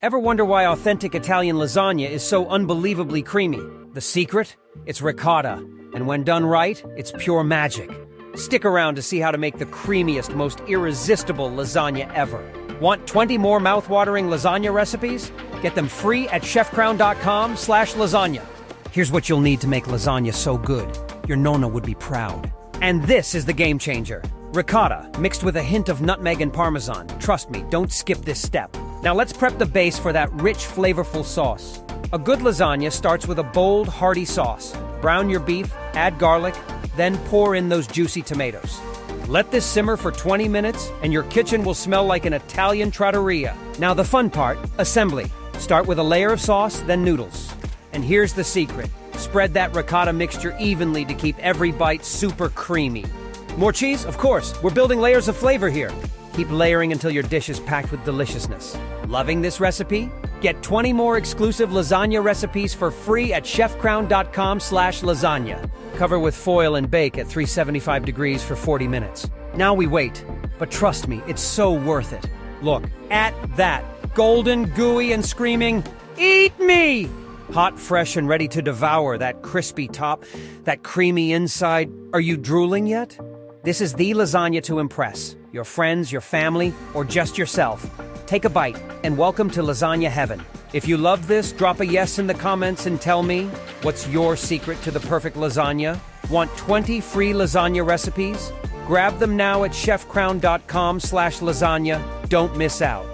Ever wonder why authentic Italian lasagna is so unbelievably creamy? The secret? It's ricotta, and when done right, it's pure magic. Stick around to see how to make the creamiest, most irresistible lasagna ever. Want 20 more mouthwatering lasagna recipes? Get them free at chefcrown.com/lasagna. Here's what you'll need to make lasagna so good, your nonna would be proud. And this is the game changer. Ricotta, mixed with a hint of nutmeg and parmesan. Trust me, don't skip this step. Now let's prep the base for that rich, flavorful sauce. A good lasagna starts with a bold, hearty sauce. Brown your beef, add garlic, then pour in those juicy tomatoes. Let this simmer for 20 minutes, and your kitchen will smell like an Italian trattoria. Now the fun part, assembly. Start with a layer of sauce, then noodles. And here's the secret. Spread that ricotta mixture evenly to keep every bite super creamy. More cheese? Of course. We're building layers of flavor here. Keep layering until your dish is packed with deliciousness. Loving this recipe? Get 20 more exclusive lasagna recipes for free at chefcrown.com/lasagna. Cover with foil and bake at 375 degrees for 40 minutes. Now we wait, but trust me, it's so worth it. Look, at that, golden, gooey, and screaming, "Eat me!" Hot, fresh, and ready to devour that crispy top, that creamy inside. Are you drooling yet? This is the lasagna to impress your friends, your family, or just yourself. Take a bite, and welcome to lasagna heaven. If you love this, drop a yes in the comments and tell me, what's your secret to the perfect lasagna? Want 20 free lasagna recipes? Grab them now at chefcrown.com/lasagna. Don't miss out.